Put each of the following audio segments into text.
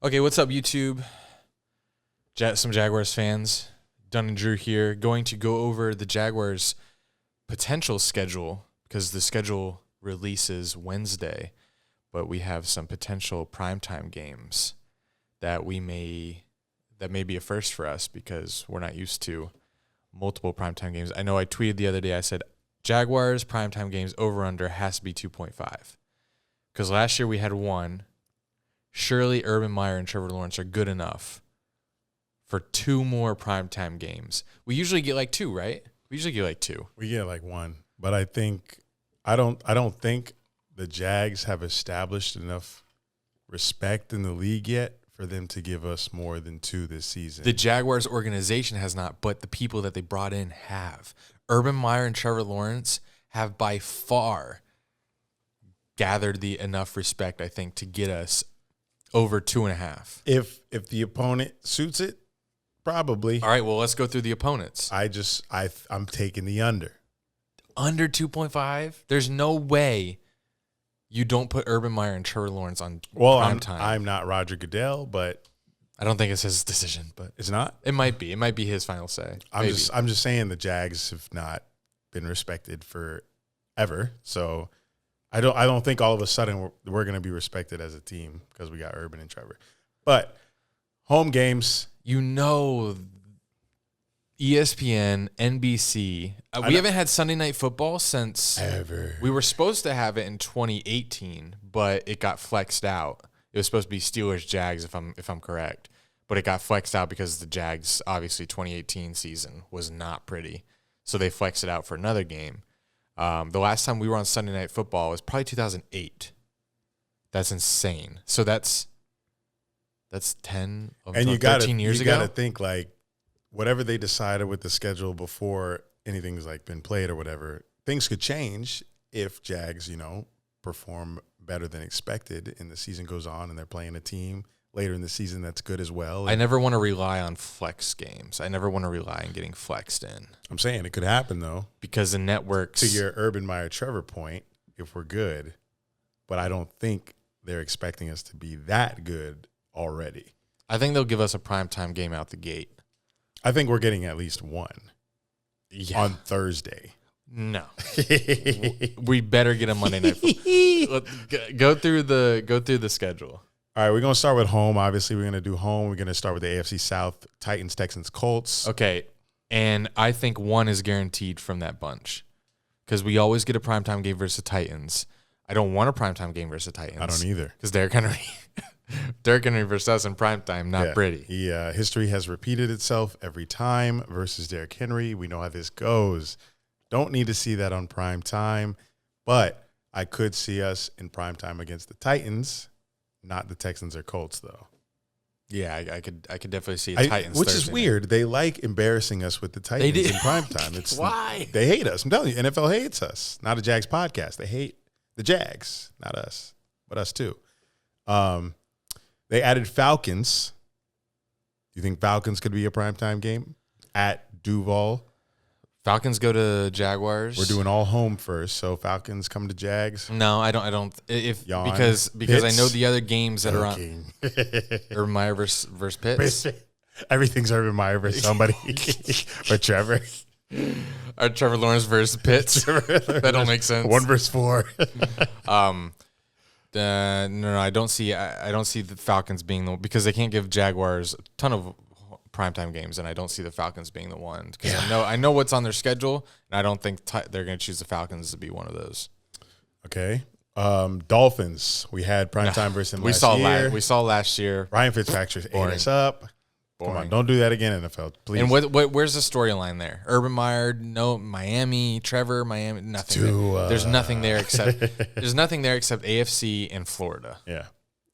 Okay, what's up, YouTube? Some Jaguars fans. Dunn and Drew here, going to go over the Jaguars' potential schedule because the schedule releases Wednesday, but we have some potential primetime games that may be a first for us because we're not used to multiple primetime games. I know I tweeted the other day, I said Jaguars primetime games over-under has to be 2.5 because last year we had one. Surely Urban Meyer and Trevor Lawrence are good enough for two more primetime games. We usually get like two, right? We usually get like two. We get like one, but I don't think the Jags have established enough respect in the league yet for them to give us more than two this season. The Jaguars organization has not, but the people that they brought in have. Urban Meyer and Trevor Lawrence have by far gathered enough respect, I think, to get us over 2.5. If the opponent suits it, probably. All right, well, let's go through the opponents. I'm taking the under. Under 2.5? There's no way you don't put Urban Meyer and Trevor Lawrence on prime time. I'm not Roger Goodell, but I don't think it's his decision, but it's not. It might be. It might be his final say. I'm just saying the Jags have not been respected forever. So I don't think all of a sudden we're going to be respected as a team because we got Urban and Trevor. But home games, ESPN, NBC. We haven't had Sunday Night Football since ever. We were supposed to have it in 2018, but it got flexed out. It was supposed to be Steelers Jags if I'm correct, but it got flexed out because the Jags obviously 2018 season was not pretty, so they flexed it out for another game. The last time we were on Sunday Night Football was probably 2008. That's insane. So that's 13 years ago. You got to think like whatever they decided with the schedule before anything's like been played or whatever, things could change if Jags, perform better than expected and the season goes on and they're playing a team later in the season that's good as well. I never want to rely on flex games. I never want to rely on getting flexed in. I'm saying it could happen, though. Because the networks... To your Urban Meyer Trevor point, if we're good, but I don't think they're expecting us to be that good already. I think they'll give us a primetime game out the gate. I think we're getting at least one on Thursday. No. We better get a Monday Night Football. Go through the schedule. All right, we're going to start with home. Obviously, we're going to do home. We're going to start with the AFC South, Titans, Texans, Colts. Okay, and I think one is guaranteed from that bunch because we always get a primetime game versus the Titans. I don't want a primetime game versus the Titans. I don't either. Because Derrick Henry versus us in primetime, not pretty. History has repeated itself every time versus Derrick Henry. We know how this goes. Don't need to see that on primetime, but I could see us in primetime against the Titans. Not the Texans or Colts, though. Yeah, I could definitely see Titans. Which Thursday is weird. night. They like embarrassing us with the Titans in primetime. It's why? They hate us. I'm telling you, NFL hates us. Not a Jags podcast. They hate the Jags. Not us, but us too. They added Falcons. Do you think Falcons could be a primetime game at Duval? Falcons go to Jaguars. We're doing all home first, so Falcons come to Jags. No, I don't. Yawn. Because Pitts. I know the other games that are on. Urban Meyer versus Pitts. Everything's Urban Meyer versus somebody. Or Trevor. Or Trevor Lawrence versus Pitts. That don't make sense. 1 versus 4. No, I don't see the Falcons being the, because they can't give Jaguars a ton of primetime games, and I don't see the Falcons being the one because I know what's on their schedule, and I don't think they're going to choose the Falcons to be one of those. Okay. Dolphins. We had primetime versus them last year. We saw last year. Ryan Fitzpatrick ate us up. Boring. Come on, don't do that again, NFL, please. And where's the storyline there? Urban Meyer, no, Miami, Trevor, Miami, nothing. There's nothing there except AFC and Florida. Yeah.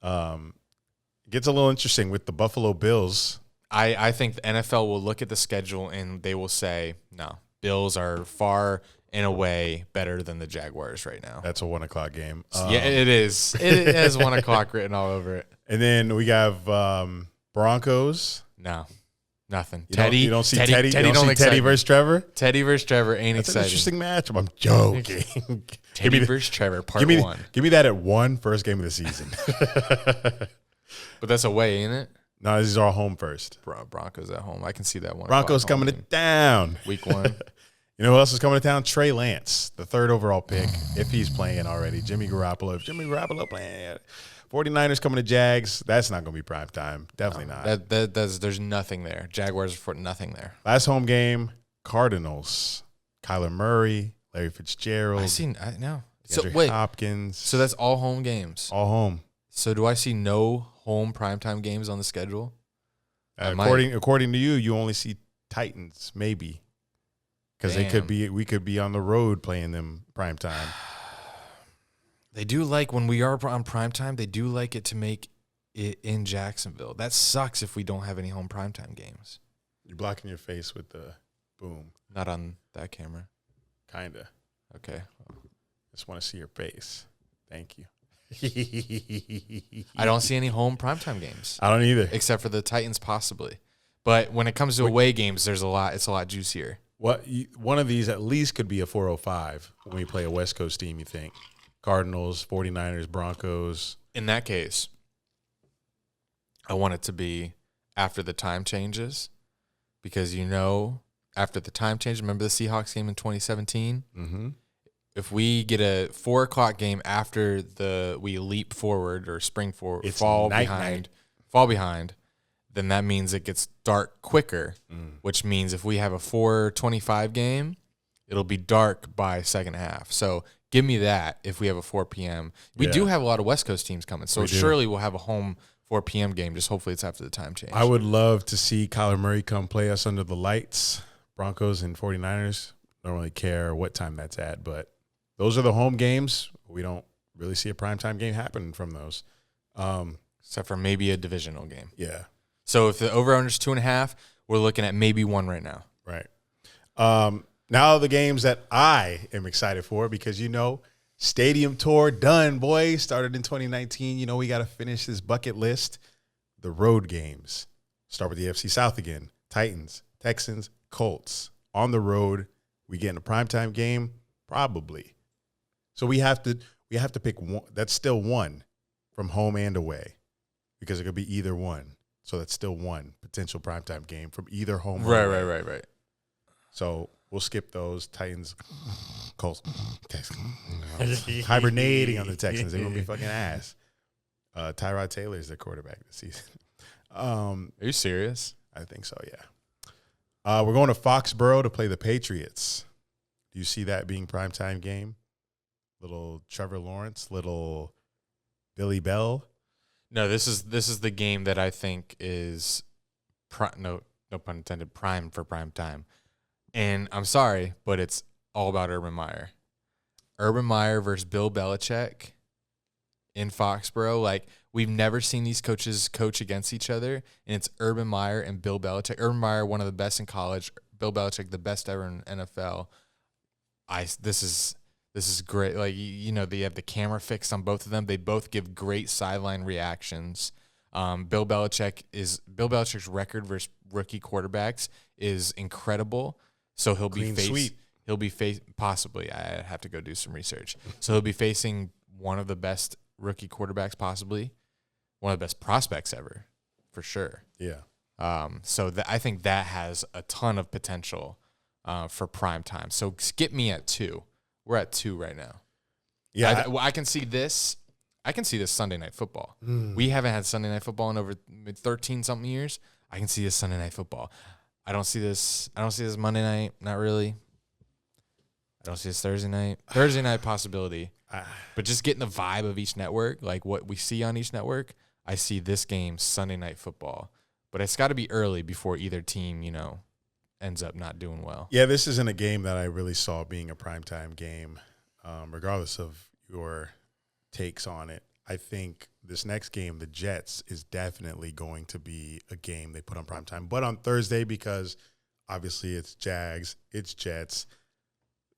It gets a little interesting with the Buffalo Bills. I think the NFL will look at the schedule and they will say, no, Bills are far and away better than the Jaguars right now. That's a 1 o'clock game. Yeah, it is. It has 1 o'clock written all over it. And then we have Broncos. No, nothing. You don't see Teddy. You don't see Teddy versus Trevor. Teddy versus Trevor ain't That's exciting. An interesting matchup. I'm joking. Teddy versus Trevor, part 1. Give me that at 1, first game of the season. But that's away, ain't it? No, these are all home first. Broncos at home. I can see that one. Broncos coming to town. Week 1. You know who else is coming to town? Trey Lance, the 3rd overall pick, if he's playing already. Jimmy Garoppolo. If Jimmy Garoppolo playing, 49ers coming to Jags. That's not going to be prime time. Definitely not. There's nothing there. Jaguars for nothing there. Last home game, Cardinals. Kyler Murray, Larry Fitzgerald. I know. So wait, Hopkins. So that's all home games. All home. So do I see no home primetime games on the schedule? According to you, you only see Titans, maybe. Because we could be on the road playing them primetime. They do like, when we are on primetime, they do like it to make it in Jacksonville. That sucks if we don't have any home primetime games. You're blocking your face with the boom. Not on that camera. Kinda. Okay. Just want to see your face. Thank you. I don't see any home primetime games. I don't either. Except for the Titans possibly. But when it comes to away games, it's a lot juicier. One of these at least could be a 405 when we play a West Coast team, you think? Cardinals, 49ers, Broncos. In that case, I want it to be after the time changes because, after the time change, remember the Seahawks game in 2017? Mm-hmm. If we get a 4 o'clock game after we leap forward or spring forward, fall behind, then that means it gets dark quicker, which means if we have a 4:25 game, it'll be dark by second half. So give me that if we have a 4 p.m. We do have a lot of West Coast teams coming, so surely we'll have a home 4 p.m. game. Just hopefully it's after the time change. I would love to see Kyler Murray come play us under the lights. Broncos and 49ers. Don't really care what time that's at, but those are the home games. We don't really see a primetime game happen from those. Except for maybe a divisional game. Yeah. So if the over-under is 2.5, we're looking at maybe 1 right now. Right. Now the games that I am excited for because, stadium tour done, boy. Started in 2019. We got to finish this bucket list. The road games. Start with the AFC South again. Titans, Texans, Colts. On the road. We get in a primetime game? Probably. So we have to pick one. That's still one from home and away because it could be either one. So that's still one potential primetime game from either home or away. Right. So we'll skip those. Titans, Colts, Texans. Hibernating on the Texans. They're going to be fucking ass. Tyrod Taylor is their quarterback this season. Are you serious? I think so, yeah. We're going to Foxborough to play the Patriots. Do you see that being primetime game? Little Trevor Lawrence, little Billy Bell. No, this is the game that I think is no pun intended, prime for prime time. And I'm sorry, but it's all about Urban Meyer. Urban Meyer versus Bill Belichick in Foxborough. Like, we've never seen these coaches coach against each other, and it's Urban Meyer and Bill Belichick. Urban Meyer, one of the best in college. Bill Belichick, the best ever in NFL. This is great. Like, they have the camera fixed on both of them. They both give great sideline reactions. Bill Belichick's record versus rookie quarterbacks is incredible. So he'll be possibly. I have to go do some research. So he'll be facing one of the best rookie quarterbacks, possibly one of the best prospects ever, for sure. Yeah. So I think that has a ton of potential for prime time. So skip me at 2. We're at 2 right now. Yeah. I can see this. I can see this Sunday Night Football. We haven't had Sunday Night Football in over 13-something years. I can see this Sunday Night Football. I don't see this Monday night. Not really. I don't see this Thursday night. Thursday night possibility. But just getting the vibe of each network, like what we see on each network, I see this game Sunday Night Football. But it's got to be early before either team, ends up not doing well. Yeah, this isn't a game that I really saw being a primetime game, regardless of your takes on it. I think this next game, the Jets, is definitely going to be a game they put on primetime. But on Thursday, because obviously it's Jags, it's Jets.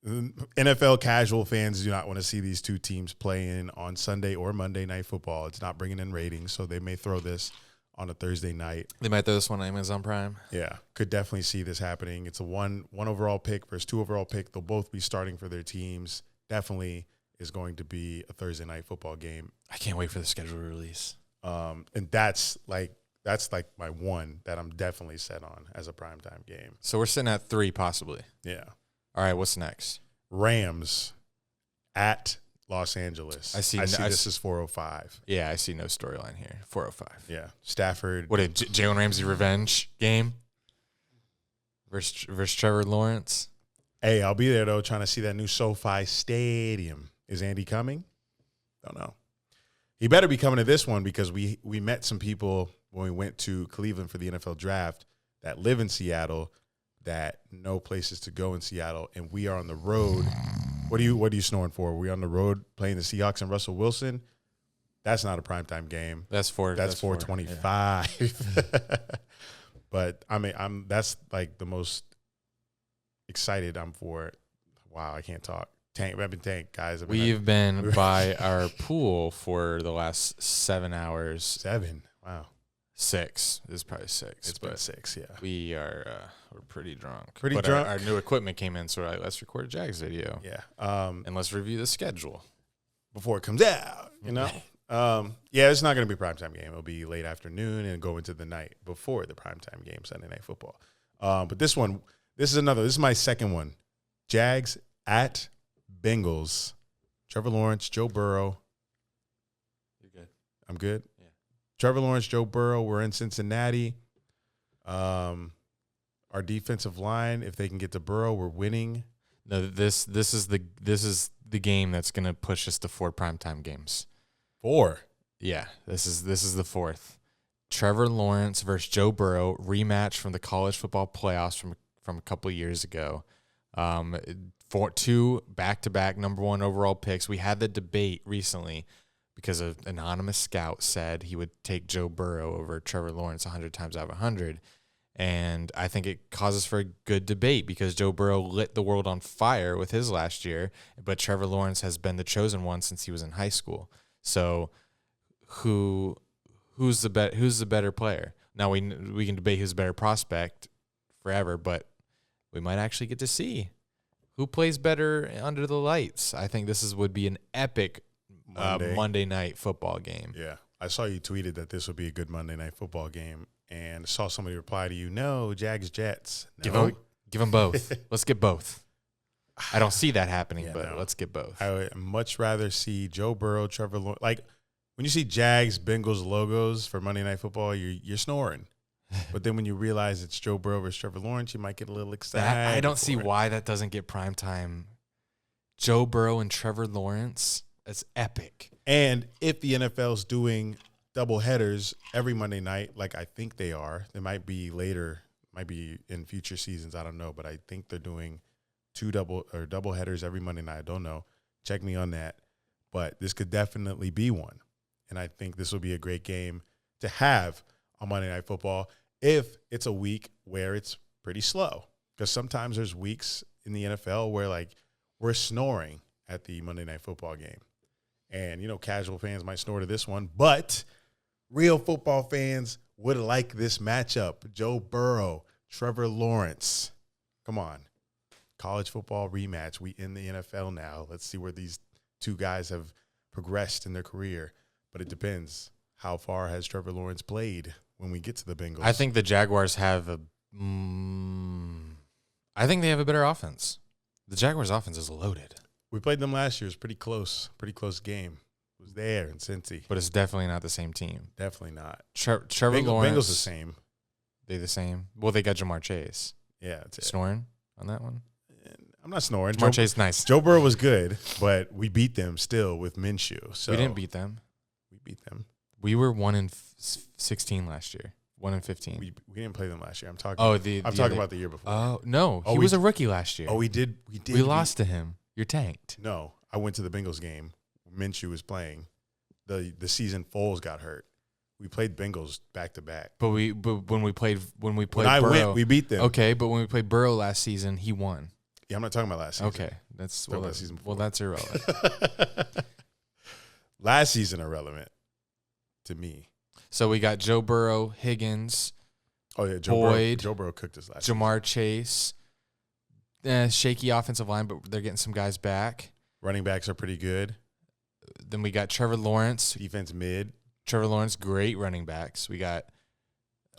NFL casual fans do not want to see these two teams playing on Sunday or Monday Night Football. It's not bringing in ratings, so they may throw this on a Thursday night. They might throw this one on Amazon Prime. Yeah, could definitely see this happening. It's a one overall pick versus 2 overall pick. They'll both be starting for their teams. Definitely is going to be a Thursday Night Football game. I can't wait for the schedule release. And that's like my one that I'm definitely set on as a primetime game. So we're sitting at 3 possibly. Yeah. All right, what's next? Rams at Los Angeles. I see this is 405. Yeah, I see no storyline here. 405. Yeah. Stafford. What, a Jalen Ramsey revenge game versus Trevor Lawrence? Hey, I'll be there, though, trying to see that new SoFi Stadium. Is Andy coming? Don't know. He better be coming to this one because we met some people when we went to Cleveland for the NFL draft that live in Seattle that know places to go in Seattle, and we are on the road. What are you snoring for? We're on the road playing the Seahawks and Russell Wilson. That's not a primetime game. That's 425. Yeah. But I mean, that's like the most excited I'm for. Wow, I can't talk. I've been tank, guys. We've been by our pool for the last 7 hours. 7. Wow. 6. This is probably 6. It's been 6, yeah. We're pretty drunk. Drunk. Our new equipment came in, so we're like, let's record a Jags video. Yeah. And let's review the schedule before it comes out, you know? Yeah, it's not going to be a primetime game. It'll be late afternoon and go into the night before the primetime game, Sunday Night Football. But this is my second one. Jags at Bengals. Trevor Lawrence, Joe Burrow. You're good. I'm good? Yeah. Trevor Lawrence, Joe Burrow. We're in Cincinnati. Our defensive line, if they can get to Burrow, we're winning. No, this is the game that's going to push us to 4 primetime games. 4. Yeah, this is the 4th. Trevor Lawrence versus Joe Burrow, rematch from the college football playoffs from a couple of years ago. 2 back-to-back number 1 overall picks. We had the debate recently because an anonymous scout said he would take Joe Burrow over Trevor Lawrence 100 times out of 100. And I think it causes for a good debate because Joe Burrow lit the world on fire with his last year, but Trevor Lawrence has been the chosen one since he was in high school. So who's the better player? Now we can debate who's a better prospect forever, but we might actually get to see who plays better under the lights. I think this would be an epic Monday night football game. Yeah. I saw you tweeted that this would be a good Monday night football game and saw somebody reply to you, no, Jags, Jets. No. Give them both. Let's get both. I don't see that happening, let's get both. I would much rather see Joe Burrow, Trevor Lawrence. Like, when you see Jags, Bengals logos for Monday Night Football, you're snoring. But then when you realize it's Joe Burrow versus Trevor Lawrence, you might get a little excited. I don't see why that doesn't get prime time. Joe Burrow and Trevor Lawrence, that's epic. And if the NFL's doing double headers every Monday night, like I think they are, they might be later, might be in future seasons, I don't know, but I think they're doing 2 double headers every Monday night. I don't know. Check me on that. But this could definitely be one. And I think this will be a great game to have on Monday Night Football if it's a week where it's pretty slow. Because sometimes there's weeks in the NFL where, like, we're snoring at the Monday Night Football game. And, casual fans might snore to this one. But real football fans would like this matchup. Joe Burrow, Trevor Lawrence. Come on. College football rematch. We in the NFL now. Let's see where these 2 guys have progressed in their career. But it depends. How far has Trevor Lawrence played when we get to the Bengals? I think the Jaguars have a better offense. The Jaguars' offense is loaded. We played them last year. It was pretty close game. It was there in Cincy. But it's definitely not the same team. Definitely not. Trevor Lawrence. Bengals the same. They the same? Well, they got Jamar Chase. Yeah, that's it. Snoring on that one? I'm not snoring. Jamar Chase, nice. Joe Burrow was good, but we beat them still with Minshew. So we didn't beat them. We beat them. We were 1-16 last year. 1-15. We didn't play them last year. I'm talking about the year before. Oh, no. He was a rookie last year. Oh, we did. We lost to him. You're tanked. No, I went to the Bengals game. Minshew was playing. The season Foles got hurt. We played Bengals back to back. But when we played when I Burrow, went, we beat them. Okay, but when we played Burrow last season, he won. Yeah, I'm not talking about last season. Okay, that's season before. Well, that's irrelevant. Last season irrelevant to me. So we got Joe Burrow, Higgins. Oh yeah, Boyd, Joe Burrow cooked us last. Jamar Chase. Shaky offensive line, but they're getting some guys back. Running backs are pretty good. Then we got Trevor Lawrence. Defense mid. Trevor Lawrence, great running backs. We got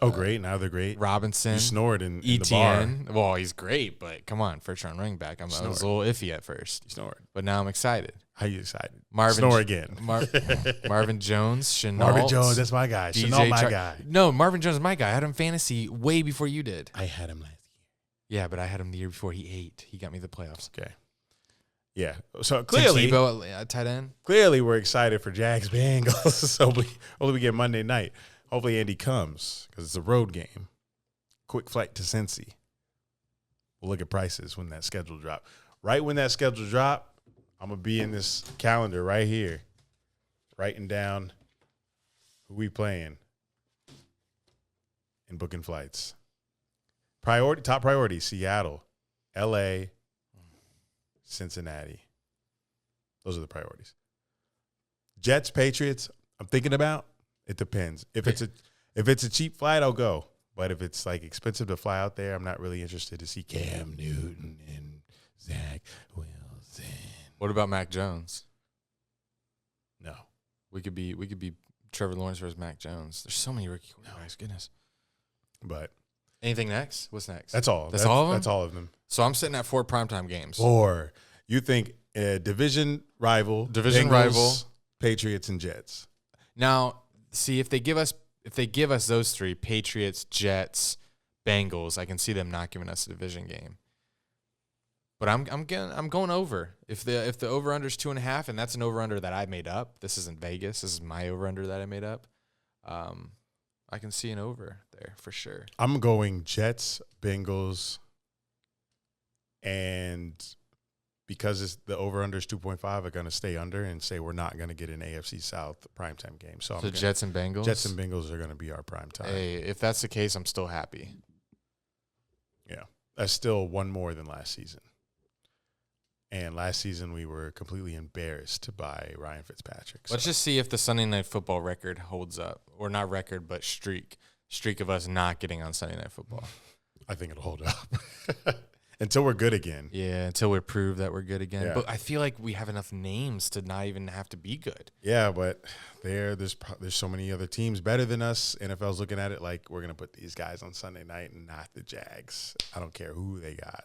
great. Now they're great. Robinson. You snored in the bar. ETN. Well, he's great, but come on, first-round running back. I was a little iffy at first. You snored. But now I'm excited. How you excited? Marvin Snore again. Marvin Jones, Chenault. Marvin Jones, that's my guy. Chenault, my guy. No, Marvin Jones is my guy. I had him fantasy way before you did. I had him last year. Yeah, but I had him the year before he ate. He got me the playoffs. Okay. Yeah. So clearly, Tim Tebow at tight end. Clearly, we're excited for Jags Bengals. So hopefully we get Monday night. Hopefully Andy comes because it's a road game. Quick flight to Cincy. We'll look at prices when that schedule drop. Right when that schedule drop, I'm going to be in this calendar right here, writing down who we playing and booking flights. Top priority, Seattle, L.A., Cincinnati. Those are the priorities. Jets, Patriots, I'm thinking about. It depends. If it's a cheap flight, I'll go. But if it's like expensive to fly out there, I'm not really interested to see Cam Newton and Zach Wilson. What about Mac Jones? No. We could be Trevor Lawrence versus Mac Jones. There's so many rookie quarterbacks. Goodness. But anything next? What's next? That's all. That's all of them? That's all of them. So I'm sitting at 4 primetime games. 4. You think a division rival, Bengals, Patriots, and Jets. Now, see if they give us those 3, Patriots, Jets, Bengals, I can see them not giving us a division game. But I'm going over. If the over under is 2.5, and that's an over under that I made up. This isn't Vegas. This is my over under that I made up. I can see an over there for sure. I'm going Jets, Bengals, and because the over under is 2.5, I'm going to stay under and say we're not going to get an AFC South primetime game. So Jets and Bengals. Jets and Bengals are going to be our primetime. Hey, if that's the case, I'm still happy. Yeah, that's still one more than last season. And last season, we were completely embarrassed by Ryan Fitzpatrick. Let's just see if the Sunday Night Football record holds up. Or not record, but streak of us not getting on Sunday Night Football. I think it'll hold up. Until we're good again. Yeah, until we prove that we're good again. Yeah. But I feel like we have enough names to not even have to be good. Yeah, but there's so many other teams better than us. NFL's looking at it like we're going to put these guys on Sunday night and not the Jags. I don't care who they got.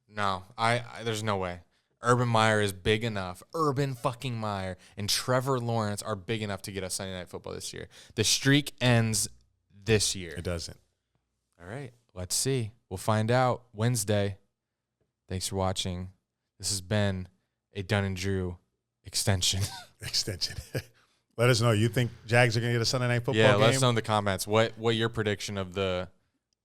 No, I there's no way. Urban Meyer is big enough. Urban fucking Meyer and Trevor Lawrence are big enough to get us Sunday Night Football this year. The streak ends this year. It doesn't. All right, let's see. We'll find out Wednesday. Thanks for watching. This has been a Dunn and Drew extension. Let us know. You think Jags are going to get a Sunday Night Football game? Yeah, let us know in the comments what your prediction of the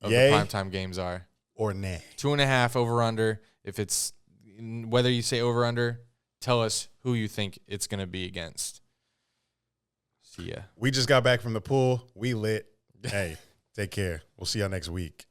primetime games are. Or nay. 2.5 over under. If it's whether you say over under, tell us who you think it's going to be against. See ya. We just got back from the pool. We lit. Hey, take care. We'll see y'all next week.